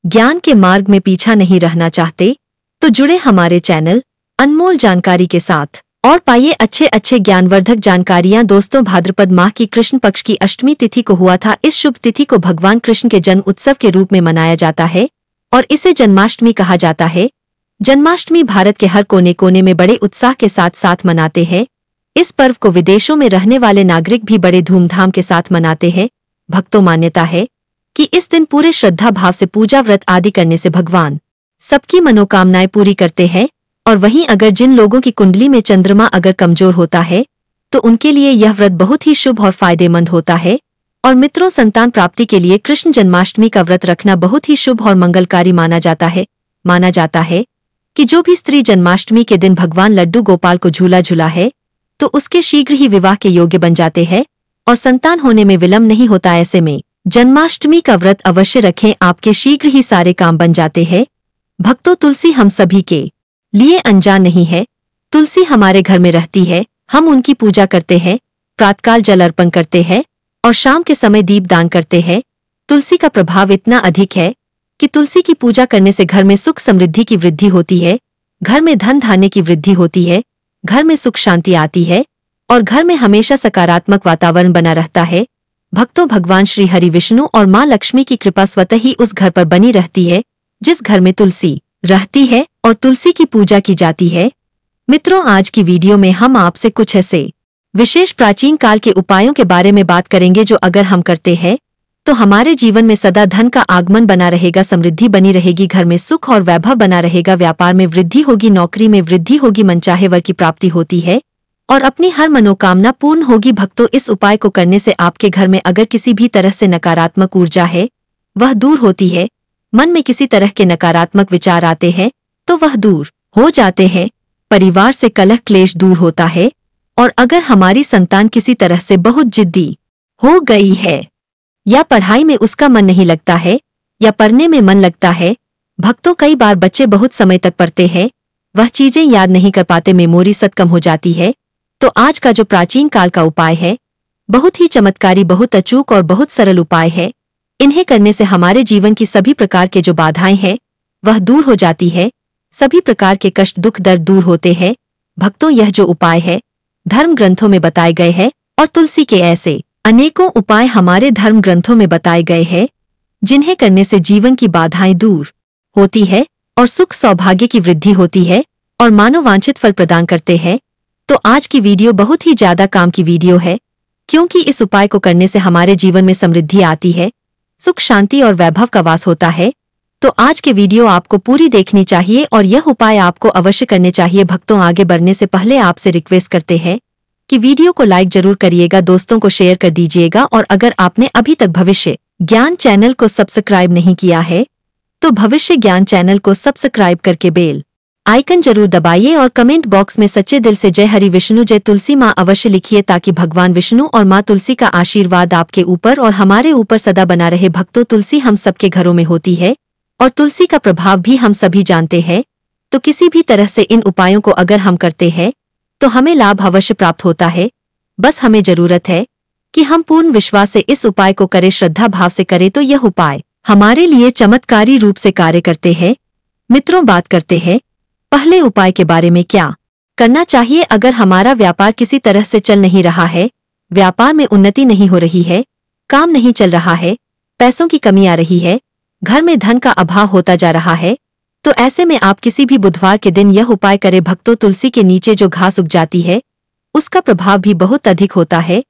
ज्ञान के मार्ग में पीछा नहीं रहना चाहते तो जुड़े हमारे चैनल अनमोल जानकारी के साथ और पाइए अच्छे अच्छे ज्ञानवर्धक जानकारियां। दोस्तों, भाद्रपद माह की कृष्ण पक्ष की अष्टमी तिथि को हुआ था। इस शुभ तिथि को भगवान कृष्ण के जन्म उत्सव के रूप में मनाया जाता है और इसे जन्माष्टमी कहा जाता है। जन्माष्टमी भारत के हर कोने कोने में बड़े उत्साह के साथ साथ मनाते हैं। इस पर्व को विदेशों में रहने वाले नागरिक भी बड़े धूमधाम के साथ मनाते हैं। भक्तों, मान्यता है कि इस दिन पूरे श्रद्धा भाव से पूजा व्रत आदि करने से भगवान सबकी मनोकामनाएं पूरी करते हैं। और वहीं अगर जिन लोगों की कुंडली में चंद्रमा अगर कमजोर होता है तो उनके लिए यह व्रत बहुत ही शुभ और फायदेमंद होता है। और मित्रों, संतान प्राप्ति के लिए कृष्ण जन्माष्टमी का व्रत रखना बहुत ही शुभ और मंगलकारी माना जाता है। माना जाता है कि जो भी स्त्री जन्माष्टमी के दिन भगवान लड्डू गोपाल को झूला झूला है तो उसके शीघ्र ही विवाह के योग्य बन जाते हैं और संतान होने में विलंब नहीं होता। ऐसे में जन्माष्टमी का व्रत अवश्य रखें, आपके शीघ्र ही सारे काम बन जाते हैं। भक्तों, तुलसी हम सभी के लिए अनजान नहीं है। तुलसी हमारे घर में रहती है, हम उनकी पूजा करते हैं, प्रातःकाल जल अर्पण करते हैं और शाम के समय दीप दान करते हैं। तुलसी का प्रभाव इतना अधिक है कि तुलसी की पूजा करने से घर में सुख समृद्धि की वृद्धि होती है, घर में धन धान्य की वृद्धि होती है, घर में सुख शांति आती है और घर में हमेशा सकारात्मक वातावरण बना रहता है। भक्तों, भगवान श्री हरि विष्णु और माँ लक्ष्मी की कृपा स्वतः ही उस घर पर बनी रहती है जिस घर में तुलसी रहती है और तुलसी की पूजा की जाती है। मित्रों, आज की वीडियो में हम आपसे कुछ ऐसे विशेष प्राचीन काल के उपायों के बारे में बात करेंगे जो अगर हम करते हैं तो हमारे जीवन में सदा धन का आगमन बना रहेगा, समृद्धि बनी रहेगी, घर में सुख और वैभव बना रहेगा, व्यापार में वृद्धि होगी, नौकरी में वृद्धि होगी, मनचाहे वर की प्राप्ति होती है और अपनी हर मनोकामना पूर्ण होगी। भक्तों, इस उपाय को करने से आपके घर में अगर किसी भी तरह से नकारात्मक ऊर्जा है वह दूर होती है, मन में किसी तरह के नकारात्मक विचार आते हैं तो वह दूर हो जाते हैं, परिवार से कलह क्लेश दूर होता है और अगर हमारी संतान किसी तरह से बहुत जिद्दी हो गई है या पढ़ाई में उसका मन नहीं लगता है या पढ़ने में मन लगता है। भक्तों, कई बार बच्चे बहुत समय तक पढ़ते हैं, वह चीजें याद नहीं कर पाते, मेमोरी सत कम हो जाती है। तो आज का जो प्राचीन काल का उपाय है बहुत ही चमत्कारी, बहुत अचूक और बहुत सरल उपाय है। इन्हें करने से हमारे जीवन की सभी प्रकार के जो बाधाएं हैं वह दूर हो जाती है, सभी प्रकार के कष्ट दुख दर्द दूर होते हैं। भक्तों, यह जो उपाय है धर्म ग्रंथों में बताए गए हैं और तुलसी के ऐसे अनेकों उपाय हमारे धर्म ग्रंथों में बताए गए हैं जिन्हें करने से जीवन की बाधाएं दूर होती है और सुख सौभाग्य की वृद्धि होती है और मानव वांछित फल प्रदान करते हैं। तो आज की वीडियो बहुत ही ज्यादा काम की वीडियो है क्योंकि इस उपाय को करने से हमारे जीवन में समृद्धि आती है, सुख शांति और वैभव का वास होता है। तो आज के वीडियो आपको पूरी देखनी चाहिए और यह उपाय आपको अवश्य करने चाहिए। भक्तों, आगे बढ़ने से पहले आपसे रिक्वेस्ट करते हैं कि वीडियो को लाइक जरूर करिएगा, दोस्तों को शेयर कर दीजिएगा और अगर आपने अभी तक भविष्य ज्ञान चैनल को सब्सक्राइब नहीं किया है तो भविष्य ज्ञान चैनल को सब्सक्राइब करके बेल आइकन जरूर दबाइए और कमेंट बॉक्स में सच्चे दिल से जय हरि विष्णु जय तुलसी माँ अवश्य लिखिए ताकि भगवान विष्णु और माँ तुलसी का आशीर्वाद आपके ऊपर और हमारे ऊपर सदा बना रहे। भक्तों, तुलसी हम सबके घरों में होती है और तुलसी का प्रभाव भी हम सभी जानते हैं। तो किसी भी तरह से इन उपायों को अगर हम करते हैं तो हमें लाभ अवश्य प्राप्त होता है। बस हमें जरूरत है कि हम पूर्ण विश्वास से इस उपाय को करें, श्रद्धा भाव से करें तो यह उपाय हमारे लिए चमत्कारी रूप से कार्य करते हैं। मित्रों, बात करते हैं पहले उपाय के बारे में। क्या करना चाहिए अगर हमारा व्यापार किसी तरह से चल नहीं रहा है, व्यापार में उन्नति नहीं हो रही है, काम नहीं चल रहा है, पैसों की कमी आ रही है, घर में धन का अभाव होता जा रहा है, तो ऐसे में आप किसी भी बुधवार के दिन यह उपाय करें। भक्तों, तुलसी के नीचे जो घास उग जाती है उसका प्रभाव भी बहुत अधिक होता है।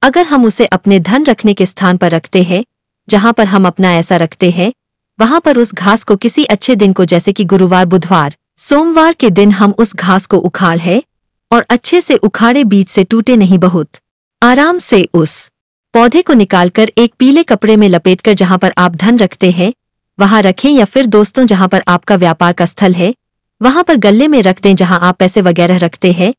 अगर हम उसे अपने धन रखने के स्थान पर रखते हैं, जहां पर हम अपना ऐसा रखते हैं, वहां पर उस घास को किसी अच्छे दिन को जैसे कि गुरुवार, बुधवार, सोमवार के दिन हम उस घास को उखाड़ है और अच्छे से उखाड़े, बीच से टूटे नहीं, बहुत आराम से उस पौधे को निकालकर एक पीले कपड़े में लपेटकर जहां पर आप धन रखते हैं वहां रखें या फिर दोस्तों जहां पर आपका व्यापार का स्थल है वहां पर गल्ले में रख दें, जहां आप पैसे वगैरह रखते हैं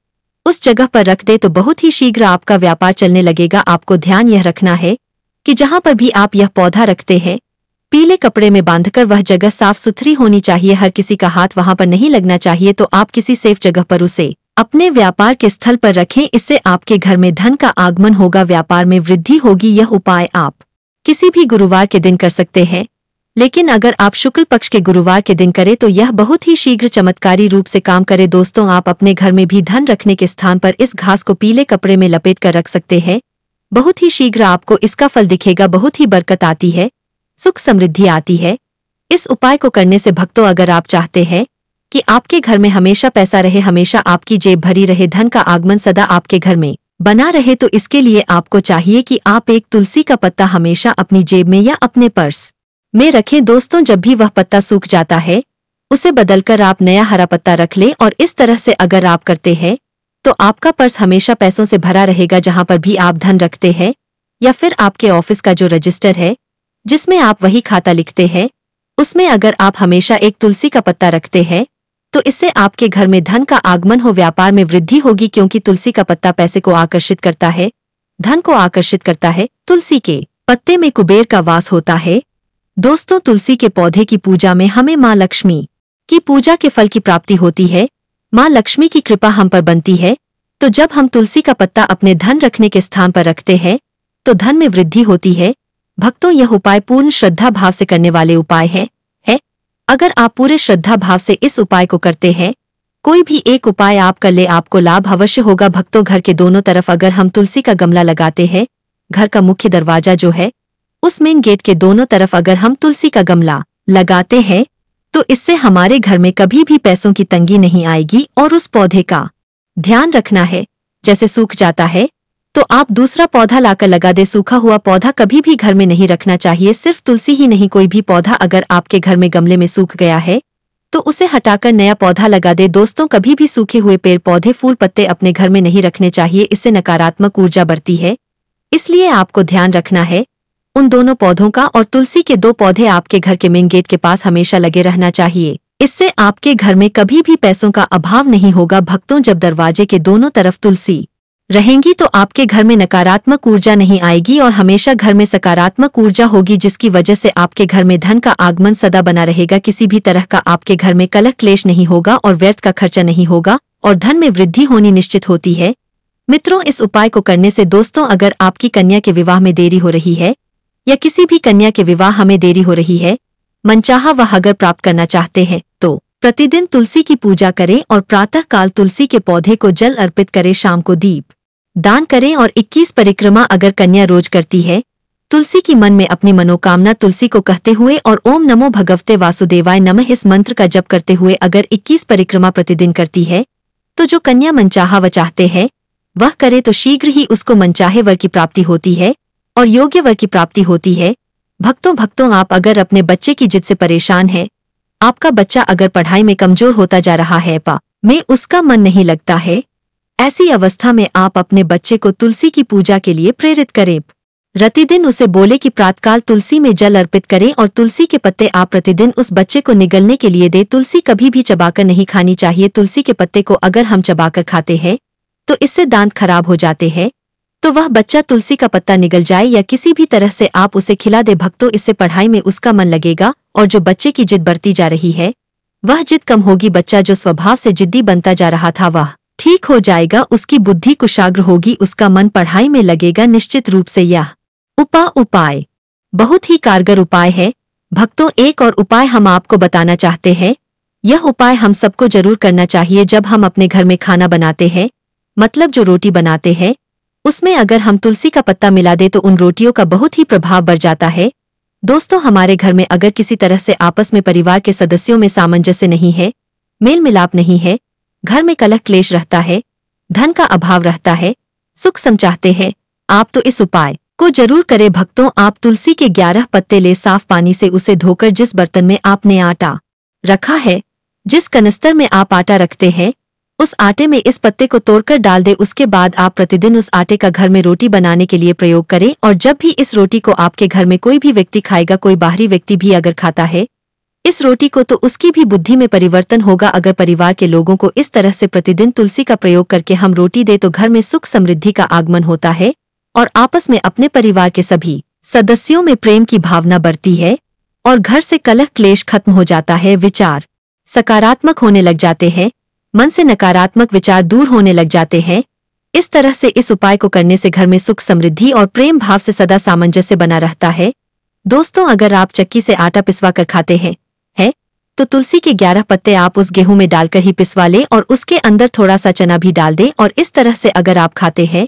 उस जगह पर रख दें तो बहुत ही शीघ्र आपका व्यापार चलने लगेगा। आपको ध्यान यह रखना है कि जहां पर भी आप यह पौधा रखते हैं पीले कपड़े में बांधकर वह जगह साफ सुथरी होनी चाहिए, हर किसी का हाथ वहां पर नहीं लगना चाहिए। तो आप किसी सेफ जगह पर उसे अपने व्यापार के स्थल पर रखें, इससे आपके घर में धन का आगमन होगा, व्यापार में वृद्धि होगी। यह उपाय आप किसी भी गुरुवार के दिन कर सकते हैं, लेकिन अगर आप शुक्ल पक्ष के गुरुवार के दिन करें तो यह बहुत ही शीघ्र चमत्कारी रूप से काम करे। दोस्तों, आप अपने घर में भी धन रखने के स्थान पर इस घास को पीले कपड़े में लपेट कर रख सकते हैं। बहुत ही शीघ्र आपको इसका फल दिखेगा। बहुत ही बरकत आती है, सुख समृद्धि आती है। इस उपाय को करने से भक्तों, अगर आप चाहते हैं कि आपके घर में हमेशा पैसा रहे, हमेशा आपकी जेब भरी रहे, धन का आगमन सदा आपके घर में बना रहे, तो इसके लिए आपको चाहिए कि आप एक तुलसी का पत्ता हमेशा अपनी जेब में या अपने पर्स में रखें। दोस्तों, जब भी वह पत्ता सूख जाता है उसे बदलकर आप नया हरा पत्ता रख लें और इस तरह से अगर आप करते हैं तो आपका पर्स हमेशा पैसों से भरा रहेगा। जहां पर भी आप धन रखते हैं या फिर आपके ऑफिस का जो रजिस्टर है जिसमें आप वही खाता लिखते हैं, उसमें अगर आप हमेशा एक तुलसी का पत्ता रखते हैं तो इससे आपके घर में धन का आगमन हो, व्यापार में वृद्धि होगी, क्योंकि तुलसी का पत्ता पैसे को आकर्षित करता है, धन को आकर्षित करता है। तुलसी के पत्ते में कुबेर का वास होता है। दोस्तों, तुलसी के पौधे की पूजा में हमें माँ लक्ष्मी की पूजा के फल की प्राप्ति होती है। माँ लक्ष्मी की कृपा हम पर बनती है। तो जब हम तुलसी का पत्ता अपने धन रखने के स्थान पर रखते हैं तो धन में वृद्धि होती है। भक्तों, यह उपाय पूर्ण श्रद्धा भाव से करने वाले उपाय है। अगर आप पूरे श्रद्धा भाव से इस उपाय को करते हैं, कोई भी एक उपाय आप कर ले, आपको लाभ अवश्य होगा। भक्तों, घर के दोनों तरफ अगर हम तुलसी का गमला लगाते हैं, घर का मुख्य दरवाजा जो है उस मेन गेट के दोनों तरफ अगर हम तुलसी का गमला लगाते हैं तो इससे हमारे घर में कभी भी पैसों की तंगी नहीं आएगी। और उस पौधे का ध्यान रखना है, जैसे सूख जाता है तो आप दूसरा पौधा लाकर लगा दे। सूखा हुआ पौधा कभी भी घर में नहीं रखना चाहिए। सिर्फ तुलसी ही नहीं, कोई भी पौधा अगर आपके घर में गमले में सूख गया है तो उसे हटाकर नया पौधा लगा दे। दोस्तों, कभी भी सूखे हुए पेड़ पौधे फूल पत्ते अपने घर में नहीं रखने चाहिए, इससे नकारात्मक ऊर्जा बढ़ती है। इसलिए आपको ध्यान रखना है उन दोनों पौधों का। और तुलसी के 2 पौधे आपके घर के मेन गेट के पास हमेशा लगे रहना चाहिए। इससे आपके घर में कभी भी पैसों का अभाव नहीं होगा। भक्तों, जब दरवाजे के दोनों तरफ तुलसी रहेंगी तो आपके घर में नकारात्मक ऊर्जा नहीं आएगी और हमेशा घर में सकारात्मक ऊर्जा होगी, जिसकी वजह से आपके घर में धन का आगमन सदा बना रहेगा। किसी भी तरह का आपके घर में कलह क्लेश नहीं होगा और व्यर्थ का खर्चा नहीं होगा और धन में वृद्धि होनी निश्चित होती है। मित्रों, इस उपाय को करने से दोस्तों, अगर आपकी कन्या के विवाह में देरी हो रही है या किसी भी कन्या के विवाह में देरी हो रही है, मनचाहा वह अगर प्राप्त करना चाहते हैं तो प्रतिदिन तुलसी की पूजा करें और प्रातः काल तुलसी के पौधे को जल अर्पित करें, शाम को दीप दान करें और 21 परिक्रमा अगर कन्या रोज करती है, तुलसी की मन में अपनी मनोकामना तुलसी को कहते हुए और ओम नमो भगवते वासुदेवाय नमः इस मंत्र का जप करते हुए अगर 21 परिक्रमा प्रतिदिन करती है तो जो कन्या मनचाहा व चाहते हैं वह करे तो शीघ्र ही उसको मनचाहे वर की प्राप्ति होती है और योग्य वर की प्राप्ति होती है। भक्तों, आप अगर अपने बच्चे की जिद से परेशान हैं, आपका बच्चा अगर पढ़ाई में कमजोर होता जा रहा है, में उसका मन नहीं लगता है, ऐसी अवस्था में आप अपने बच्चे को तुलसी की पूजा के लिए प्रेरित करें। प्रतिदिन उसे बोले कि प्रातःकाल तुलसी में जल अर्पित करें और तुलसी के पत्ते आप प्रतिदिन उस बच्चे को निगलने के लिए दे। तुलसी कभी भी चबाकर नहीं खानी चाहिए। तुलसी के पत्ते को अगर हम चबाकर खाते हैं तो इससे दांत खराब हो जाते हैं। तो वह बच्चा तुलसी का पत्ता निगल जाए या किसी भी तरह से आप उसे खिला दे। भक्तों, इससे पढ़ाई में उसका मन लगेगा और जो बच्चे की जिद बढ़ती जा रही है वह जिद कम होगी। बच्चा जो स्वभाव से जिद्दी बनता जा रहा था वह ठीक हो जाएगा, उसकी बुद्धि कुशाग्र होगी, उसका मन पढ़ाई में लगेगा निश्चित रूप से। यह उपाय बहुत ही कारगर उपाय है। भक्तों, एक और उपाय हम आपको बताना चाहते हैं। यह उपाय हम सबको जरूर करना चाहिए जब हम अपने घर में खाना बनाते हैं, मतलब जो रोटी बनाते हैं उसमें अगर हम तुलसी का पत्ता मिला दे तो उन रोटियों का बहुत ही प्रभाव बढ़ जाता है। दोस्तों, हमारे घर में अगर किसी तरह से आपस में परिवार के सदस्यों में सामंजस्य नहीं है, मेल मिलाप नहीं है, घर में कलह क्लेश रहता है, धन का अभाव रहता है, सुख सम चाहते हैं आप, तो इस उपाय को जरूर करें। भक्तों, आप तुलसी के 11 पत्ते ले साफ पानी से उसे धोकर जिस बर्तन में आपने आटा रखा है, जिस कनस्तर में आप आटा रखते हैं, उस आटे में इस पत्ते को तोड़कर डाल दे। उसके बाद आप प्रतिदिन उस आटे का घर में रोटी बनाने के लिए प्रयोग करें और जब भी इस रोटी को आपके घर में कोई भी व्यक्ति खाएगा, कोई बाहरी व्यक्ति भी अगर खाता है इस रोटी को, तो उसकी भी बुद्धि में परिवर्तन होगा। अगर परिवार के लोगों को इस तरह से प्रतिदिन तुलसी का प्रयोग करके हम रोटी दे तो घर में सुख समृद्धि का आगमन होता है और आपस में अपने परिवार के सभी सदस्यों में प्रेम की भावना बढ़ती है और घर से कलह क्लेश खत्म हो जाता है। विचार सकारात्मक होने लग जाते हैं, मन से नकारात्मक विचार दूर होने लग जाते हैं। इस तरह से इस उपाय को करने से घर में सुख समृद्धि और प्रेम भाव से सदा सामंजस्य बना रहता है। दोस्तों, अगर आप चक्की से आटा पिसवा कर खाते हैं तो तुलसी के 11 पत्ते आप उस गेहूं में डालकर ही पिसवा लें और उसके अंदर थोड़ा सा चना भी डाल दें और इस तरह से अगर आप खाते हैं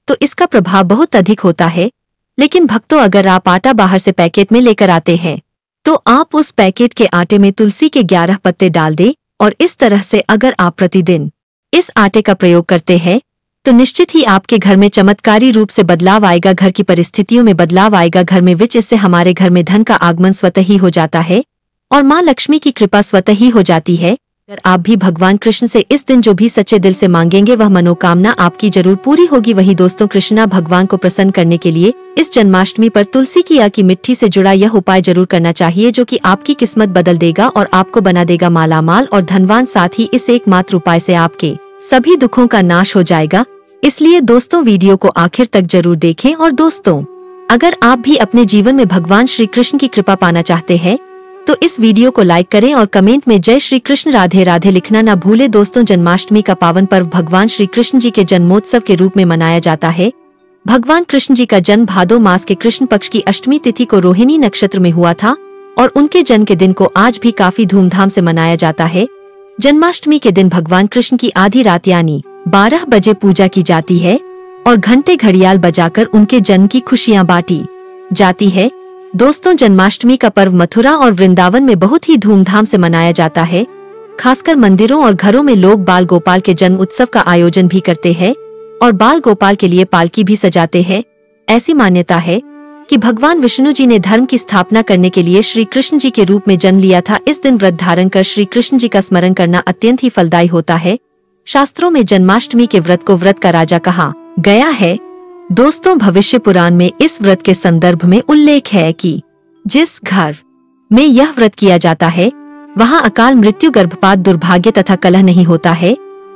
तो इसका प्रभाव बहुत अधिक होता है। लेकिन भक्तों, अगर आप आटा बाहर से पैकेट में लेकर आते हैं तो आप उस पैकेट के आटे में तुलसी के 11 पत्ते डाल दें और इस तरह से अगर आप प्रतिदिन इस आटे का प्रयोग करते हैं तो निश्चित ही आपके घर में चमत्कारी रूप से बदलाव आएगा, घर की परिस्थितियों में बदलाव आएगा घर में, इससे हमारे घर में धन का आगमन स्वतः ही हो जाता है और माँ लक्ष्मी की कृपा स्वतः ही हो जाती है। अगर आप भी भगवान कृष्ण से इस दिन जो भी सच्चे दिल से मांगेंगे वह मनोकामना आपकी जरूर पूरी होगी। वही दोस्तों, कृष्णा भगवान को प्रसन्न करने के लिए इस जन्माष्टमी पर तुलसी की या की मिट्टी से जुड़ा यह उपाय जरूर करना चाहिए, जो कि आपकी किस्मत बदल देगा और आपको बना देगा मालामाल और धनवान। साथ ही इस एकमात्र उपाय से आपके सभी दुखों का नाश हो जाएगा। इसलिए दोस्तों, वीडियो को आखिर तक जरूर देखें। और दोस्तों, अगर आप भी अपने जीवन में भगवान श्री कृष्ण की कृपा पाना चाहते हैं तो इस वीडियो को लाइक करें और कमेंट में जय श्री कृष्ण राधे राधे लिखना ना भूलें। दोस्तों, जन्माष्टमी का पावन पर्व भगवान श्री कृष्ण जी के जन्मोत्सव के रूप में मनाया जाता है। भगवान कृष्ण जी का जन्म भादो मास के कृष्ण पक्ष की अष्टमी तिथि को रोहिणी नक्षत्र में हुआ था और उनके जन्म के दिन को आज भी काफी धूमधाम से मनाया जाता है। जन्माष्टमी के दिन भगवान कृष्ण की आधी रात यानी 12 बजे पूजा की जाती है और घंटे घड़ियाल बजाकर उनके जन्म की खुशियां बांटी जाती है। दोस्तों, जन्माष्टमी का पर्व मथुरा और वृंदावन में बहुत ही धूमधाम से मनाया जाता है। खासकर मंदिरों और घरों में लोग बाल गोपाल के जन्म उत्सव का आयोजन भी करते हैं और बाल गोपाल के लिए पालकी भी सजाते हैं। ऐसी मान्यता है कि भगवान विष्णु जी ने धर्म की स्थापना करने के लिए श्री कृष्ण जी के रूप में जन्म लिया था। इस दिन व्रत धारण कर श्री कृष्ण जी का स्मरण करना अत्यंत ही फलदायी होता है। शास्त्रों में जन्माष्टमी के व्रत को व्रत का राजा कहा गया है। दोस्तों, भविष्य पुराण में इस व्रत के संदर्भ में उल्लेख है कि जिस घर में यह व्रत किया जाता है वहां अकाल मृत्यु, गर्भपात, दुर्भाग्य तथा कलह नहीं होता है।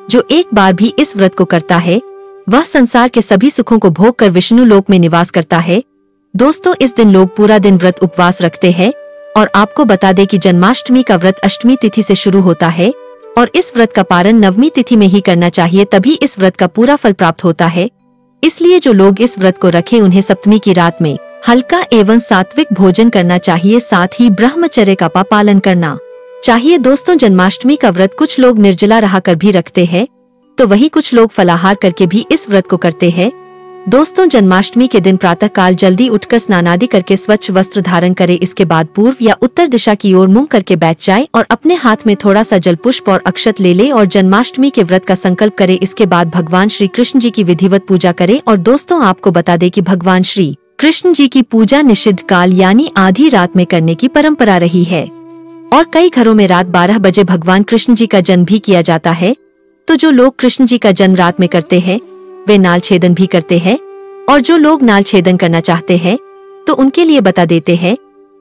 जो एक बार भी इस व्रत को करता है वह संसार के सभी सुखों को भोग कर विष्णु लोक में निवास करता है। दोस्तों, इस दिन लोग पूरा दिन व्रत उपवास रखते हैं और आपको बता दें कि जन्माष्टमी का व्रत अष्टमी तिथि से शुरू होता है और इस व्रत का पारण नवमी तिथि में ही करना चाहिए, तभी इस व्रत का पूरा फल प्राप्त होता है। इसलिए जो लोग इस व्रत को रखें उन्हें सप्तमी की रात में हल्का एवं सात्विक भोजन करना चाहिए। साथ ही ब्रह्मचर्य का पालन करना चाहिए। दोस्तों, जन्माष्टमी का व्रत कुछ लोग निर्जला रहा कर भी रखते हैं तो वही कुछ लोग फलाहार करके भी इस व्रत को करते हैं। दोस्तों, जन्माष्टमी के दिन प्रातः काल जल्दी उठकर स्नान आदि करके स्वच्छ वस्त्र धारण करें। इसके बाद पूर्व या उत्तर दिशा की ओर मुंह करके बैठ जाए और अपने हाथ में थोड़ा सा जल, पुष्प और अक्षत ले ले और जन्माष्टमी के व्रत का संकल्प करें। इसके बाद भगवान श्री कृष्ण जी की विधिवत पूजा करें। और दोस्तों, आपको बता दें कि भगवान श्री कृष्ण जी की पूजा निषिद्ध काल यानी आधी रात में करने की परंपरा रही है और कई घरों में रात 12 बजे भगवान कृष्ण जी का जन्म भी किया जाता है। तो जो लोग कृष्ण जी का जन्म रात में करते हैं वे नाल छेदन भी करते हैं और जो लोग नाल छेदन करना चाहते हैं तो उनके लिए बता देते हैं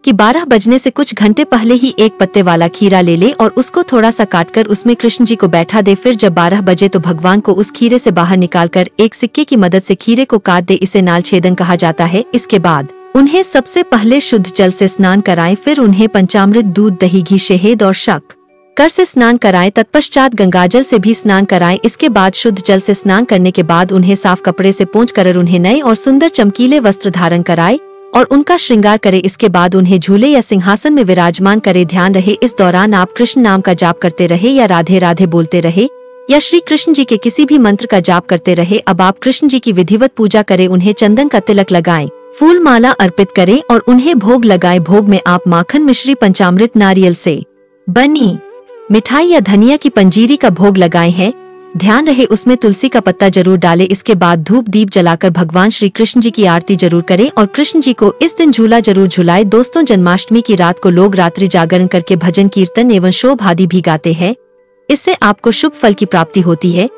कि 12 बजने से कुछ घंटे पहले ही एक पत्ते वाला खीरा ले ले और उसको थोड़ा सा काटकर उसमें कृष्ण जी को बैठा दे। फिर जब 12 बजे तो भगवान को उस खीरे से बाहर निकालकर एक सिक्के की मदद से खीरे को काट दे। इसे नाल छेदन कहा जाता है। इसके बाद उन्हें सबसे पहले शुद्ध जल से स्नान कराएं, फिर उन्हें पंचामृत, दूध, दही, घी, शहद और शक्कर से स्नान कराएं। तत्पश्चात गंगाजल से भी स्नान कराएं। इसके बाद शुद्ध जल से स्नान करने के बाद उन्हें साफ कपड़े से पोंछ कर उन्हें नए और सुंदर चमकीले वस्त्र धारण कराएं और उनका श्रृंगार करे। इसके बाद उन्हें झूले या सिंहासन में विराजमान करे। ध्यान रहे, इस दौरान आप कृष्ण नाम का जाप करते रहे या राधे राधे बोलते रहे या श्री कृष्ण जी के किसी भी मंत्र का जाप करते रहे। अब आप कृष्ण जी की विधिवत पूजा करें, उन्हें चंदन का तिलक लगाएं, फूल माला अर्पित करें और उन्हें भोग लगाएं। भोग में आप माखन, मिश्री, पंचामृत, नारियल से बनी मिठाई या धनिया की पंजीरी का भोग लगाए हैं। ध्यान रहे, उसमें तुलसी का पत्ता जरूर डालें। इसके बाद धूप दीप जलाकर भगवान श्री कृष्ण जी की आरती जरूर करें और कृष्ण जी को इस दिन झूला जरूर झुलाएं। दोस्तों, जन्माष्टमी की रात को लोग रात्रि जागरण करके भजन, कीर्तन एवं शोभ आदि भी गाते हैं। इससे आपको शुभ फल की प्राप्ति होती है।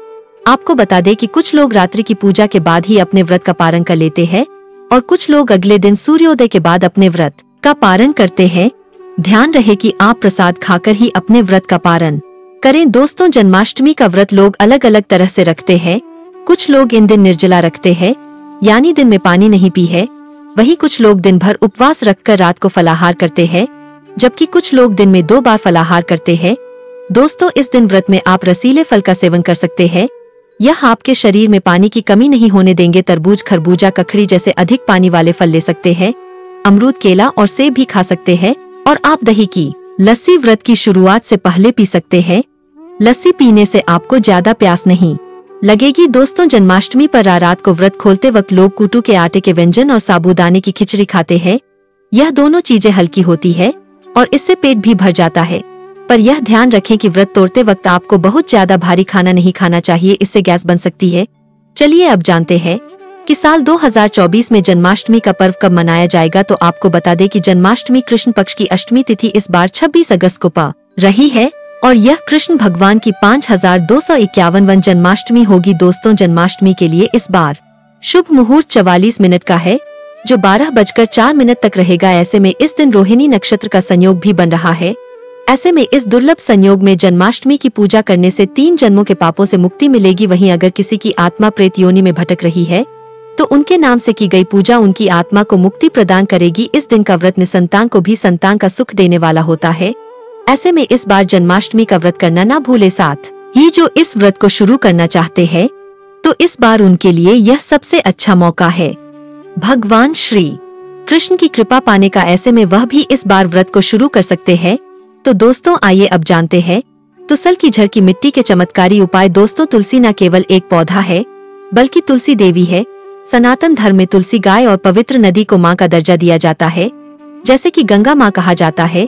आपको बता दें कि कुछ लोग रात्रि की पूजा के बाद ही अपने व्रत का पारण कर लेते हैं और कुछ लोग अगले दिन सूर्योदय के बाद अपने व्रत का पारण करते हैं। ध्यान रहे कि आप प्रसाद खाकर ही अपने व्रत का पारण करें। दोस्तों, जन्माष्टमी का व्रत लोग अलग अलग तरह से रखते हैं। कुछ लोग इन दिन निर्जला रखते हैं यानी दिन में पानी नहीं पी है। वहीं कुछ लोग दिन भर उपवास रखकर रात को फलाहार करते हैं, जबकि कुछ लोग दिन में 2 बार फलाहार करते हैं। दोस्तों, इस दिन व्रत में आप रसीले फल का सेवन कर सकते हैं। यह आपके शरीर में पानी की कमी नहीं होने देंगे। तरबूज, खरबूजा, ककड़ी जैसे अधिक पानी वाले फल ले सकते हैं। अमरूद, केला और सेब भी खा सकते हैं। और आप दही की लस्सी व्रत की शुरुआत से पहले पी सकते हैं। लस्सी पीने से आपको ज्यादा प्यास नहीं लगेगी। दोस्तों, जन्माष्टमी पर रात को व्रत खोलते वक्त लोग कूटू के आटे के व्यंजन और साबूदाने की खिचड़ी खाते हैं। यह दोनों चीजें हल्की होती है और इससे पेट भी भर जाता है। पर यह ध्यान रखें कि व्रत तोड़ते वक्त आपको बहुत ज्यादा भारी खाना नहीं खाना चाहिए, इससे गैस बन सकती है। चलिए अब जानते हैं कि साल 2024 में जन्माष्टमी का पर्व कब मनाया जाएगा। तो आपको बता दें कि जन्माष्टमी कृष्ण पक्ष की अष्टमी तिथि इस बार 26 अगस्त को पड़ रही है और यह कृष्ण भगवान की 5251वीं जन्माष्टमी होगी। दोस्तों, जन्माष्टमी के लिए इस बार शुभ मुहूर्त 44 मिनट का है, जो 12:04 तक रहेगा। ऐसे में इस दिन रोहिणी नक्षत्र का संयोग भी बन रहा है। ऐसे में इस दुर्लभ संयोग में जन्माष्टमी की पूजा करने से 3 जन्मों के पापों से मुक्ति मिलेगी। वहीं अगर किसी की आत्मा प्रेत योनि में भटक रही है तो उनके नाम से की गई पूजा उनकी आत्मा को मुक्ति प्रदान करेगी। इस दिन का व्रत निसंतान को भी संतान का सुख देने वाला होता है। ऐसे में इस बार जन्माष्टमी का व्रत करना ना भूले। साथ ही जो इस व्रत को शुरू करना चाहते हैं तो इस बार उनके लिए यह सबसे अच्छा मौका है। भगवान श्री कृष्ण की कृपा पाने का, ऐसे में वह भी इस बार व्रत को शुरू कर सकते हैं। तो दोस्तों, आइए अब जानते हैं तुलसी की जड़ की मिट्टी के चमत्कारी उपाय। दोस्तों, तुलसी न केवल एक पौधा है बल्कि तुलसी देवी है। सनातन धर्म में तुलसी गाय और पवित्र नदी को माँ का दर्जा दिया जाता है। जैसे कि गंगा माँ कहा जाता है,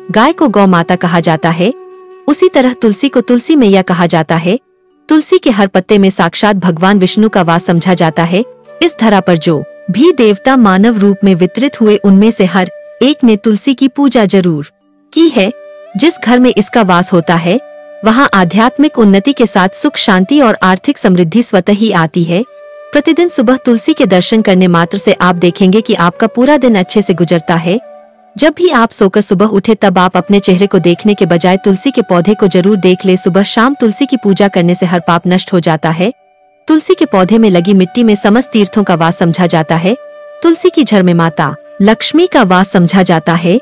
गाय को गौ माता कहा जाता है, उसी तरह तुलसी को तुलसी मैया कहा जाता है। तुलसी के हर पत्ते में साक्षात भगवान विष्णु का वास समझा जाता है। इस धरा पर जो भी देवता मानव रूप में वितरित हुए उनमें से हर एक ने तुलसी की पूजा जरूर की है। जिस घर में इसका वास होता है वहाँ आध्यात्मिक उन्नति के साथ सुख, शांति और आर्थिक समृद्धि स्वतः ही आती है। प्रतिदिन सुबह तुलसी के दर्शन करने मात्र से आप देखेंगे कि आपका पूरा दिन अच्छे से गुजरता है। जब भी आप सोकर सुबह उठे तब आप अपने चेहरे को देखने के बजाय तुलसी के पौधे को जरूर देख ले। सुबह शाम तुलसी की पूजा करने से हर पाप नष्ट हो जाता है। तुलसी के पौधे में लगी मिट्टी में समस्त तीर्थों का वास समझा जाता है। तुलसी की जड़ में माता लक्ष्मी का वास समझा जाता है।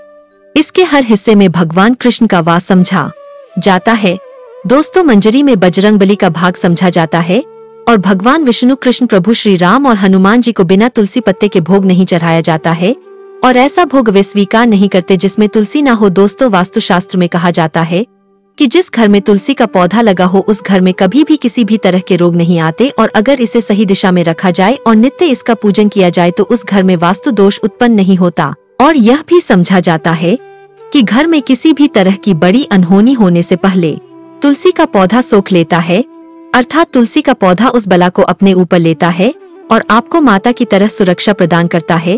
इसके हर हिस्से में भगवान कृष्ण का वास समझा जाता है। दोस्तों, मंजरी में बजरंगबली का भाग समझा जाता है और भगवान विष्णु, कृष्ण, प्रभु श्री राम और हनुमान जी को बिना तुलसी पत्ते के भोग नहीं चढ़ाया जाता है और ऐसा भोग वे स्वीकार नहीं करते जिसमें तुलसी ना हो। दोस्तों, वास्तुशास्त्र में कहा जाता है कि जिस घर में तुलसी का पौधा लगा हो उस घर में कभी भी किसी भी तरह के रोग नहीं आते और अगर इसे सही दिशा में रखा जाए और नित्य इसका पूजन किया जाए तो उस घर में वास्तु दोष उत्पन्न नहीं होता। और यह भी समझा जाता है कि घर में किसी भी तरह की बड़ी अनहोनी होने से पहले तुलसी का पौधा सोख लेता है, अर्थात तुलसी का पौधा उस बला को अपने ऊपर लेता है और आपको माता की तरह सुरक्षा प्रदान करता है।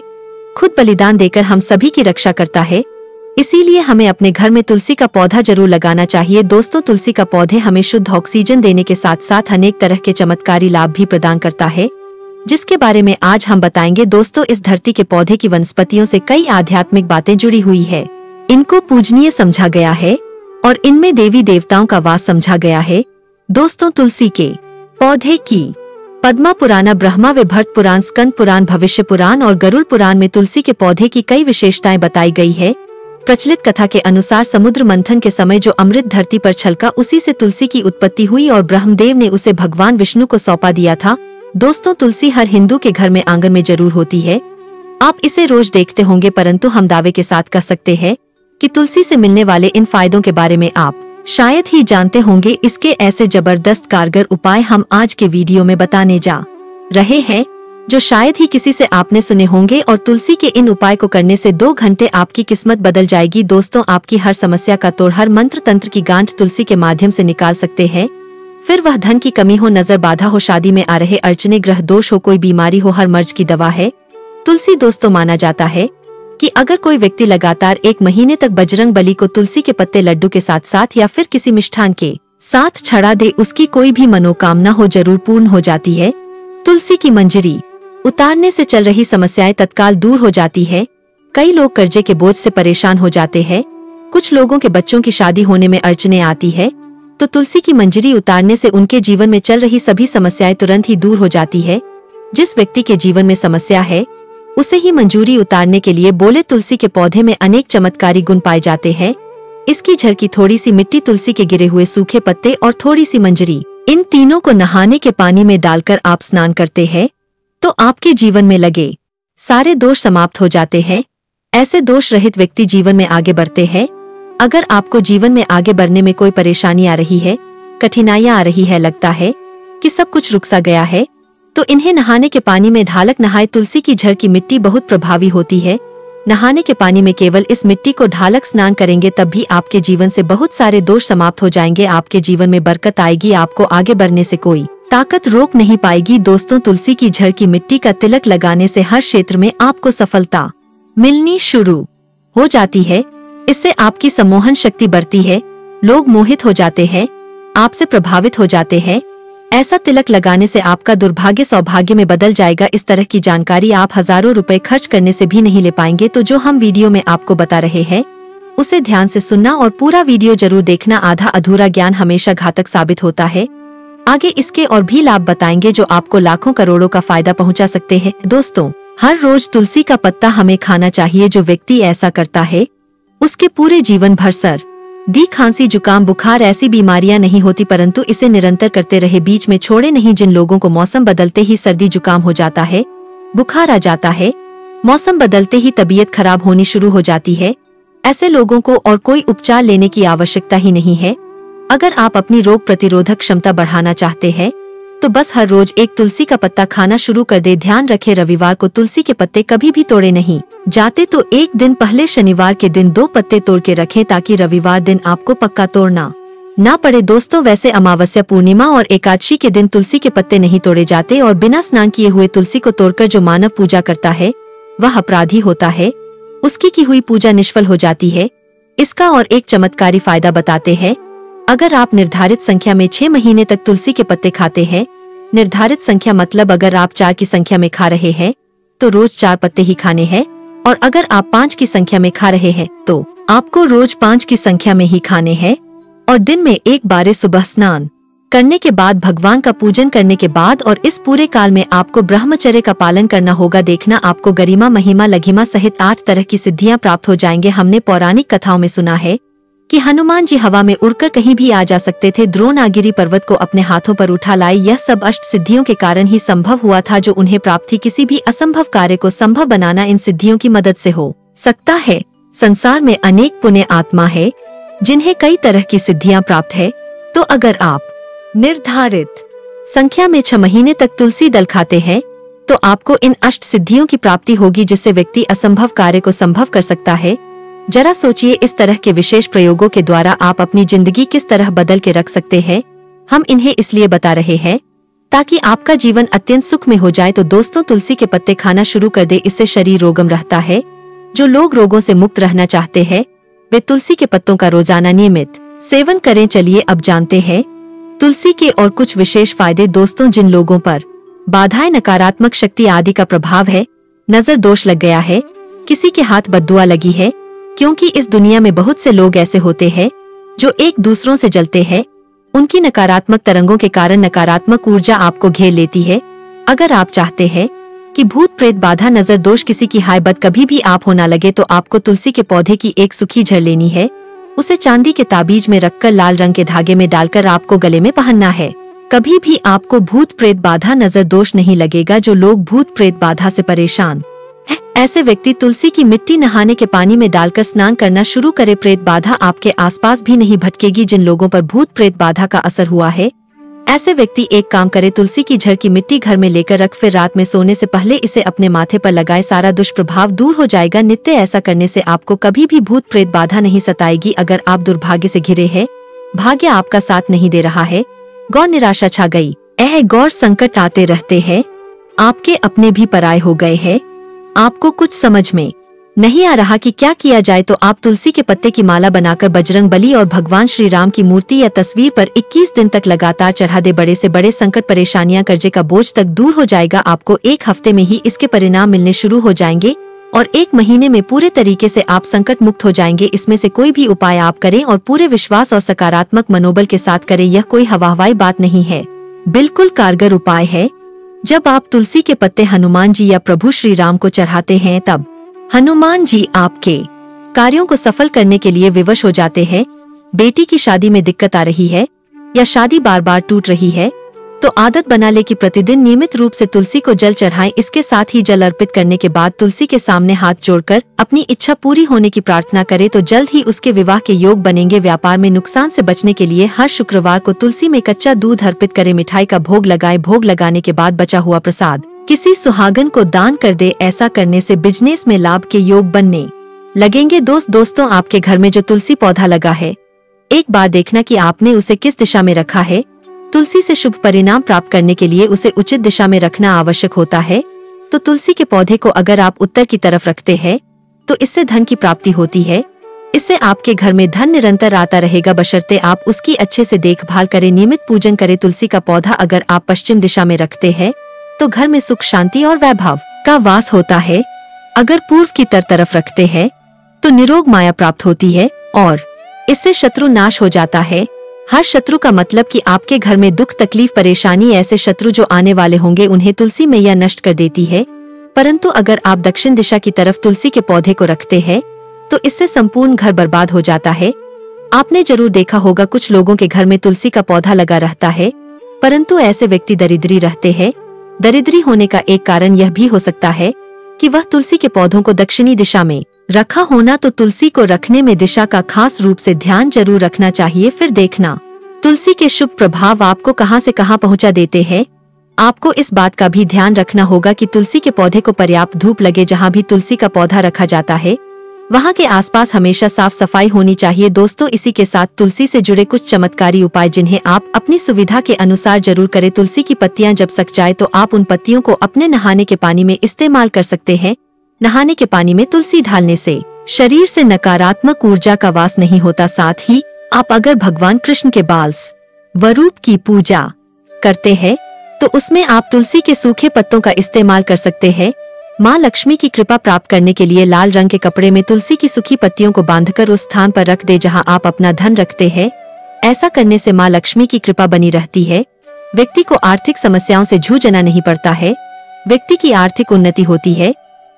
खुद बलिदान देकर हम सभी की रक्षा करता है। इसीलिए हमें अपने घर में तुलसी का पौधा जरूर लगाना चाहिए। दोस्तों, तुलसी का पौधे हमें शुद्ध ऑक्सीजन देने के साथ साथ अनेक तरह के चमत्कारी लाभ भी प्रदान करता है, जिसके बारे में आज हम बताएंगे। दोस्तों, इस धरती के पौधे की वनस्पतियों से कई आध्यात्मिक बातें जुड़ी हुई है। इनको पूजनीय समझा गया है और इनमें देवी देवताओं का वास समझा गया है। दोस्तों, तुलसी के पौधे की पद्मा पुराण, ब्रह्मा विभर्त पुराण, स्कंद पुराण, भविष्य पुराण और गरुड़ पुराण में तुलसी के पौधे की कई विशेषताएं बताई गई है। प्रचलित कथा के अनुसार समुद्र मंथन के समय जो अमृत धरती पर छलका उसी से तुलसी की उत्पत्ति हुई और ब्रह्मदेव ने उसे भगवान विष्णु को सौंपा दिया था। दोस्तों, तुलसी हर हिंदू के घर में आंगन में जरूर होती है। आप इसे रोज देखते होंगे, परंतु हम दावे के साथ कह सकते हैं कि तुलसी से मिलने वाले इन फायदों के बारे में आप शायद ही जानते होंगे। इसके ऐसे जबरदस्त कारगर उपाय हम आज के वीडियो में बताने जा रहे हैं जो शायद ही किसी से आपने सुने होंगे और तुलसी के इन उपाय को करने से 2 घंटे आपकी किस्मत बदल जाएगी। दोस्तों, आपकी हर समस्या का तोड़, हर मंत्र तंत्र की गांठ तुलसी के माध्यम से निकाल सकते हैं। फिर वह धन की कमी हो, नजर बाधा हो, शादी में आ रहे अड़चने, ग्रह दोष हो, कोई बीमारी हो, हर मर्ज की दवा है तुलसी। दोस्तों, माना जाता है कि अगर कोई व्यक्ति लगातार 1 महीने तक बजरंग बली को तुलसी के पत्ते लड्डू के साथ साथ या फिर किसी मिष्ठान के साथ चढ़ा दे, उसकी कोई भी मनोकामना हो जरूर पूर्ण हो जाती है। तुलसी की मंजरी उतारने से चल रही समस्याएं तत्काल दूर हो जाती है। कई लोग कर्जे के बोझ से परेशान हो जाते हैं। कुछ लोगों के बच्चों की शादी होने में अड़चने आती है, तो तुलसी की मंजरी उतारने से उनके जीवन में चल रही सभी समस्याएं तुरंत ही दूर हो जाती है। जिस व्यक्ति के जीवन में समस्या है उसे ही मंजूरी उतारने के लिए बोले तुलसी के पौधे में अनेक चमत्कारी गुण पाए जाते हैं। इसकी जड़ की थोड़ी सी मिट्टी, तुलसी के गिरे हुए सूखे पत्ते और थोड़ी सी मंजरी, इन तीनों को नहाने के पानी में डालकर आप स्नान करते हैं तो आपके जीवन में लगे सारे दोष समाप्त हो जाते हैं। ऐसे दोष रहित व्यक्ति जीवन में आगे बढ़ते हैं। अगर आपको जीवन में आगे बढ़ने में कोई परेशानी आ रही है, कठिनाइयां आ रही है, लगता है कि सब कुछ रुक सा गया है, तो इन्हें नहाने के पानी में ढालक नहाए। तुलसी की जड़ की मिट्टी बहुत प्रभावी होती है। नहाने के पानी में केवल इस मिट्टी को ढालक स्नान करेंगे तब भी आपके जीवन से बहुत सारे दोष समाप्त हो जाएंगे। आपके जीवन में बरकत आएगी। आपको आगे बढ़ने से कोई ताकत रोक नहीं पाएगी। दोस्तों, तुलसी की जड़ की मिट्टी का तिलक लगाने से हर क्षेत्र में आपको सफलता मिलनी शुरू हो जाती है। इससे आपकी सम्मोहन शक्ति बढ़ती है। लोग मोहित हो जाते हैं, आपसे प्रभावित हो जाते हैं। ऐसा तिलक लगाने से आपका दुर्भाग्य सौभाग्य में बदल जाएगा। इस तरह की जानकारी आप हजारों रुपए खर्च करने से भी नहीं ले पाएंगे। तो जो हम वीडियो में आपको बता रहे हैं उसे ध्यान से सुनना और पूरा वीडियो जरूर देखना। आधा अधूरा ज्ञान हमेशा घातक साबित होता है। आगे इसके और भी लाभ बताएंगे जो आपको लाखों करोड़ों का फायदा पहुंचा सकते हैं। दोस्तों, हर रोज तुलसी का पत्ता हमें खाना चाहिए। जो व्यक्ति ऐसा करता है उसके पूरे जीवन भर सर्दी, खांसी, जुकाम, बुखार ऐसी बीमारियां नहीं होती, परंतु इसे निरंतर करते रहे, बीच में छोड़े नहीं। जिन लोगों को मौसम बदलते ही सर्दी जुकाम हो जाता है, बुखार आ जाता है, मौसम बदलते ही तबीयत खराब होनी शुरू हो जाती है, ऐसे लोगों को और कोई उपचार लेने की आवश्यकता ही नहीं है। अगर आप अपनी रोग प्रतिरोधक क्षमता बढ़ाना चाहते हैं तो बस हर रोज एक तुलसी का पत्ता खाना शुरू कर दे। ध्यान रखें, रविवार को तुलसी के पत्ते कभी भी तोड़े नहीं जाते, तो एक दिन पहले शनिवार के दिन 2 पत्ते तोड़ के रखें ताकि रविवार दिन आपको पक्का तोड़ना ना पड़े। दोस्तों, वैसे अमावस्या, पूर्णिमा और एकादशी के दिन तुलसी के पत्ते नहीं तोड़े जाते और बिना स्नान किए हुए तुलसी को तोड़कर जो मानव पूजा करता है वह अपराधी होता है। उसकी की हुई पूजा निष्फल हो जाती है। इसका और एक चमत्कारी फायदा बताते हैं। अगर आप निर्धारित संख्या में 6 महीने तक तुलसी के पत्ते खाते हैं, निर्धारित संख्या मतलब अगर आप 4 की संख्या में खा रहे हैं तो रोज 4 पत्ते ही खाने हैं, और अगर आप 5 की संख्या में खा रहे हैं तो आपको रोज 5 की संख्या में ही खाने हैं। और दिन में एक बार सुबह स्नान करने के बाद, भगवान का पूजन करने के बाद, और इस पूरे काल में आपको ब्रह्मचर्य का पालन करना होगा। देखना, आपको गरिमा, महिमा, लघिमा सहित 8 तरह की सिद्धियां प्राप्त हो जाएंगे। हमने पौराणिक कथाओं में सुना है कि हनुमान जी हवा में उड़कर कहीं भी आ जा सकते थे। द्रोणागिरी पर्वत को अपने हाथों पर उठा लाए। यह सब अष्ट सिद्धियों के कारण ही संभव हुआ था जो उन्हें प्राप्त थी। किसी भी असंभव कार्य को संभव बनाना इन सिद्धियों की मदद से हो सकता है। संसार में अनेक पुण्य आत्मा है जिन्हें कई तरह की सिद्धियां प्राप्त है। तो अगर आप निर्धारित संख्या में 6 महीने तक तुलसी दल खाते हैं तो आपको इन अष्ट सिद्धियों की प्राप्ति होगी, जिससे व्यक्ति असंभव कार्य को संभव कर सकता है। जरा सोचिए, इस तरह के विशेष प्रयोगों के द्वारा आप अपनी जिंदगी किस तरह बदल के रख सकते हैं। हम इन्हें इसलिए बता रहे हैं ताकि आपका जीवन अत्यंत सुख में हो जाए। तो दोस्तों, तुलसी के पत्ते खाना शुरू कर दे, इससे शरीर रोगम रहता है। जो लोग रोगों से मुक्त रहना चाहते हैं वे तुलसी के पत्तों का रोजाना नियमित सेवन करें। चलिए अब जानते हैं तुलसी के और कुछ विशेष फायदे। दोस्तों, जिन लोगों पर बाधाएं, नकारात्मक शक्ति आदि का प्रभाव है, नजर दोष लग गया है, किसी के हाथ बद्दुआ लगी है, क्योंकि इस दुनिया में बहुत से लोग ऐसे होते हैं जो एक दूसरों से जलते हैं। उनकी नकारात्मक तरंगों के कारण नकारात्मक ऊर्जा आपको घेर लेती है। अगर आप चाहते हैं कि भूत प्रेत, बाधा, नजर दोष, किसी की हाय बद कभी भी आप हो ना लगे, तो आपको तुलसी के पौधे की एक सूखी जड़ लेनी है। उसे चांदी के ताबीज में रखकर लाल रंग के धागे में डालकर आपको गले में पहनना है। कभी भी आपको भूत प्रेत, बाधा, नजर दोष नहीं लगेगा। जो लोग भूत प्रेत बाधा से परेशान है, ऐसे व्यक्ति तुलसी की मिट्टी नहाने के पानी में डालकर स्नान करना शुरू करे। प्रेत बाधा आपके आसपास भी नहीं भटकेगी। जिन लोगों पर भूत प्रेत बाधा का असर हुआ है, ऐसे व्यक्ति एक काम करे, तुलसी की जड़ की मिट्टी घर में लेकर रख, फिर रात में सोने से पहले इसे अपने माथे पर लगाए। सारा दुष्प्रभाव दूर हो जाएगा। नित्य ऐसा करने से आपको कभी भी भूत प्रेत बाधा नहीं सताएगी। अगर आप दुर्भाग्य से घिरे हैं, भाग्य आपका साथ नहीं दे रहा है, गौर निराशा छा गई, गौर संकट आते रहते हैं, आपके अपने भी पराये हो गए हैं, आपको कुछ समझ में नहीं आ रहा कि क्या किया जाए, तो आप तुलसी के पत्ते की माला बनाकर बजरंग बली और भगवान श्री राम की मूर्ति या तस्वीर पर 21 दिन तक लगातार चढ़ा दे। बड़े से बड़े संकट, परेशानियां, कर्जे का बोझ तक दूर हो जाएगा। आपको 1 हफ्ते में ही इसके परिणाम मिलने शुरू हो जाएंगे और 1 महीने में पूरे तरीके से आप संकट मुक्त हो जाएंगे। इसमें से कोई भी उपाय आप करें और पूरे विश्वास और सकारात्मक मनोबल के साथ करें। यह कोई हवाई बात नहीं है, बिल्कुल कारगर उपाय है। जब आप तुलसी के पत्ते हनुमान जी या प्रभु श्री राम को चढ़ाते हैं, तब हनुमान जी आपके कार्यों को सफल करने के लिए विवश हो जाते हैं। बेटी की शादी में दिक्कत आ रही है या शादी बार बार टूट रही है, तो आदत बना ले कि प्रतिदिन नियमित रूप से तुलसी को जल चढ़ाएं। इसके साथ ही जल अर्पित करने के बाद तुलसी के सामने हाथ जोड़कर अपनी इच्छा पूरी होने की प्रार्थना करे तो जल्द ही उसके विवाह के योग बनेंगे। व्यापार में नुकसान से बचने के लिए हर शुक्रवार को तुलसी में कच्चा दूध अर्पित करे, मिठाई का भोग लगाए। भोग लगाने के बाद बचा हुआ प्रसाद किसी सुहागन को दान कर दे। ऐसा करने से बिजनेस में लाभ के योग बनने लगेंगे। दोस्तों, आपके घर में जो तुलसी पौधा लगा है, एक बार देखना कि आपने उसे किस दिशा में रखा है। तुलसी से शुभ परिणाम प्राप्त करने के लिए उसे उचित दिशा में रखना आवश्यक होता है। तो तुलसी के पौधे को अगर आप उत्तर की तरफ रखते हैं तो इससे धन की प्राप्ति होती है। इससे आपके घर में धन निरंतर आता रहेगा, बशर्ते आप उसकी अच्छे से देखभाल करें, नियमित पूजन करें। तुलसी का पौधा अगर आप पश्चिम दिशा में रखते हैं तो घर में सुख, शांति और वैभव का वास होता है। अगर पूर्व की तरफ रखते हैं तो निरोग माया प्राप्त होती है और इससे शत्रु नाश हो जाता है। हर शत्रु का मतलब कि आपके घर में दुख, तकलीफ, परेशानी, ऐसे शत्रु जो आने वाले होंगे उन्हें तुलसी मैया नष्ट कर देती है। परंतु अगर आप दक्षिण दिशा की तरफ तुलसी के पौधे को रखते हैं तो इससे संपूर्ण घर बर्बाद हो जाता है। आपने जरूर देखा होगा कुछ लोगों के घर में तुलसी का पौधा लगा रहता है, परंतु ऐसे व्यक्ति दरिद्री रहते हैं। दरिद्री होने का एक कारण यह भी हो सकता है कि वह तुलसी के पौधों को दक्षिणी दिशा में रखा होना। तो तुलसी को रखने में दिशा का खास रूप से ध्यान जरूर रखना चाहिए। फिर देखना तुलसी के शुभ प्रभाव आपको कहां से कहां पहुंचा देते हैं। आपको इस बात का भी ध्यान रखना होगा कि तुलसी के पौधे को पर्याप्त धूप लगे। जहां भी तुलसी का पौधा रखा जाता है वहां के आसपास हमेशा साफ सफाई होनी चाहिए। दोस्तों, इसी के साथ तुलसी से जुड़े कुछ चमत्कारी उपाय जिन्हें आप अपनी सुविधा के अनुसार जरूर करें। तुलसी की पत्तियां जब सूख जाए तो आप उन पत्तियों को अपने नहाने के पानी में इस्तेमाल कर सकते हैं। नहाने के पानी में तुलसी डालने से शरीर से नकारात्मक ऊर्जा का वास नहीं होता। साथ ही आप अगर भगवान कृष्ण के बाल स्वरूप की पूजा करते हैं तो उसमें आप तुलसी के सूखे पत्तों का इस्तेमाल कर सकते हैं। माँ लक्ष्मी की कृपा प्राप्त करने के लिए लाल रंग के कपड़े में तुलसी की सूखी पत्तियों को बांधकर उस स्थान पर रख दे जहां आप अपना धन रखते हैं। ऐसा करने से माँ लक्ष्मी की कृपा बनी रहती है। व्यक्ति को आर्थिक समस्याओं से जूझना नहीं पड़ता है, व्यक्ति की आर्थिक उन्नति होती है।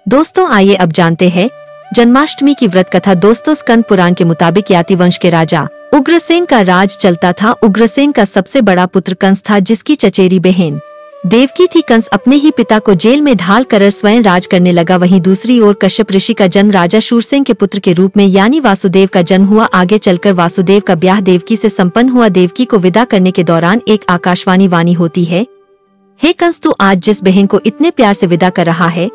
दोस्तों, आइए अब जानते हैं जन्माष्टमी की व्रत कथा। दोस्तों, स्कंद पुराण के मुताबिक याति वंश के राजा उग्रसेन का राज चलता था। उग्रसेन का सबसे बड़ा पुत्र कंस था, जिसकी चचेरी बहन देवकी थी। कंस अपने ही पिता को जेल में ढाल कर स्वयं राज करने लगा। वहीं दूसरी ओर कश्यप ऋषि का जन्म राजा शूरसेन के पुत्र के रूप में यानी वासुदेव का जन्म हुआ। आगे चलकर वासुदेव का ब्याह देवकी से संपन्न हुआ। देवकी को विदा करने के दौरान एक आकाशवाणी वाणी होती है, हे कंस, तू आज जिस बहन को इतने प्यार से विदा कर रहा है,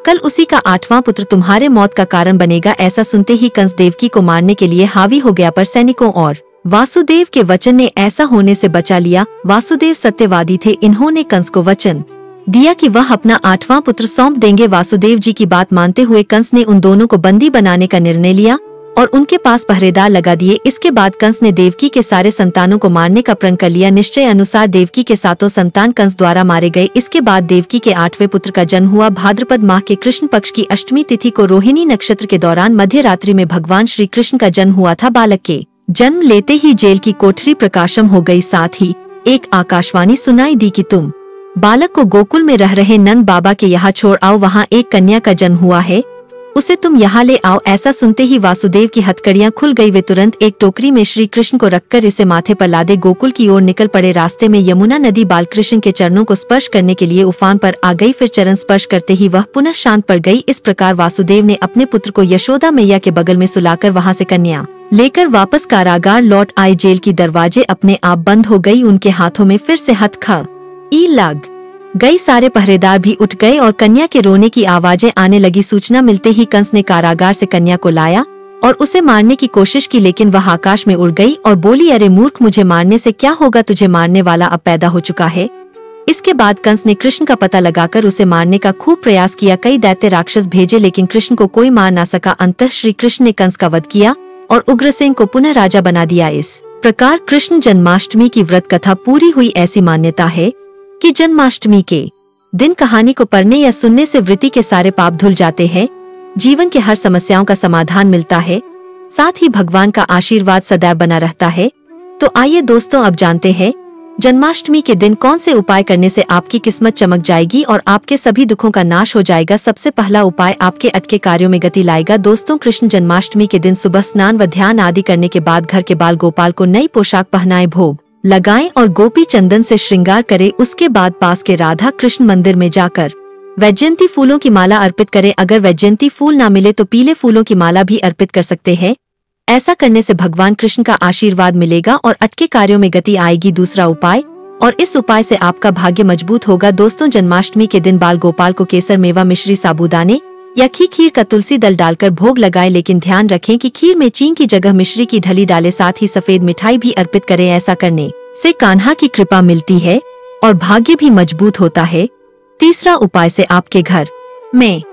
कल उसी का 8वां पुत्र तुम्हारे मौत का कारण बनेगा। ऐसा सुनते ही कंस देवकी को मारने के लिए हावी हो गया, पर सैनिकों और वासुदेव के वचन ने ऐसा होने से बचा लिया। वासुदेव सत्यवादी थे, इन्होंने कंस को वचन दिया कि वह अपना 8वां पुत्र सौंप देंगे। वासुदेव जी की बात मानते हुए कंस ने उन दोनों को बंदी बनाने का निर्णय लिया और उनके पास पहरेदार लगा दिए। इसके बाद कंस ने देवकी के सारे संतानों को मारने का प्रण कर लिया। निश्चय अनुसार देवकी के 7 संतान कंस द्वारा मारे गए। इसके बाद देवकी के 8वें पुत्र का जन्म हुआ। भाद्रपद माह के कृष्ण पक्ष की अष्टमी तिथि को रोहिणी नक्षत्र के दौरान मध्य रात्रि में भगवान श्री कृष्ण का जन्म हुआ था। बालक के जन्म लेते ही जेल की कोठरी प्रकाशम हो गई। साथ ही एक आकाशवाणी सुनाई दी कि तुम बालक को गोकुल में रह रहे नंद बाबा के यहाँ छोड़ आओ, वहाँ एक कन्या का जन्म हुआ है, उसे तुम यहाँ ले आओ। ऐसा सुनते ही वासुदेव की हथकड़ियां खुल गई। वे तुरंत एक टोकरी में श्री कृष्ण को रखकर इसे माथे पर लादे गोकुल की ओर निकल पड़े। रास्ते में यमुना नदी बालकृष्ण के चरणों को स्पर्श करने के लिए उफान पर आ गई। फिर चरण स्पर्श करते ही वह पुनः शांत पड़ गई। इस प्रकार वासुदेव ने अपने पुत्र को यशोदा मैया के बगल में सुलाकर वहाँ से कन्या लेकर वापस कारागार लौट आए। जेल की दरवाजे अपने आप बंद हो गई। उनके हाथों में फिर से हथकड़ी लग गई। सारे पहरेदार भी उठ गए और कन्या के रोने की आवाजें आने लगी। सूचना मिलते ही कंस ने कारागार से कन्या को लाया और उसे मारने की कोशिश की, लेकिन वह आकाश में उड़ गई और बोली, अरे मूर्ख, मुझे मारने से क्या होगा, तुझे मारने वाला अब पैदा हो चुका है। इसके बाद कंस ने कृष्ण का पता लगाकर उसे मारने का खूब प्रयास किया। कई दैत्य राक्षस भेजे, लेकिन कृष्ण को कोई मार ना सका। अंततः श्री कृष्ण ने कंस का वध किया और उग्रसेन को पुनः राजा बना दिया। इस प्रकार कृष्ण जन्माष्टमी की व्रत कथा पूरी हुई। ऐसी मान्यता है कि जन्माष्टमी के दिन कहानी को पढ़ने या सुनने से वृत्ति के सारे पाप धुल जाते हैं, जीवन के हर समस्याओं का समाधान मिलता है, साथ ही भगवान का आशीर्वाद सदैव बना रहता है। तो आइए दोस्तों, अब जानते हैं जन्माष्टमी के दिन कौन से उपाय करने से आपकी किस्मत चमक जाएगी और आपके सभी दुखों का नाश हो जाएगा। सबसे पहला उपाय आपके अटके कार्यों में गति लाएगा। दोस्तों, कृष्ण जन्माष्टमी के दिन सुबह स्नान व ध्यान आदि करने के बाद घर के बाल गोपाल को नई पोशाक पहनाएं, भोग लगाएं और गोपी चंदन से श्रृंगार करें। उसके बाद पास के राधा कृष्ण मंदिर में जाकर वैजयंती फूलों की माला अर्पित करें। अगर वैजयंती फूल ना मिले तो पीले फूलों की माला भी अर्पित कर सकते हैं। ऐसा करने से भगवान कृष्ण का आशीर्वाद मिलेगा और अटके कार्यों में गति आएगी। दूसरा उपाय, और इस उपाय से आपका भाग्य मजबूत होगा। दोस्तों, जन्माष्टमी के दिन बाल गोपाल को केसर, मेवा, मिश्री, साबूदाने या खीर का तुलसी दल डालकर भोग लगाएं, लेकिन ध्यान रखें कि खीर में चीनी की जगह मिश्री की ढली डालें। साथ ही सफेद मिठाई भी अर्पित करें। ऐसा करने से कान्हा की कृपा मिलती है और भाग्य भी मजबूत होता है। तीसरा उपाय से आपके घर में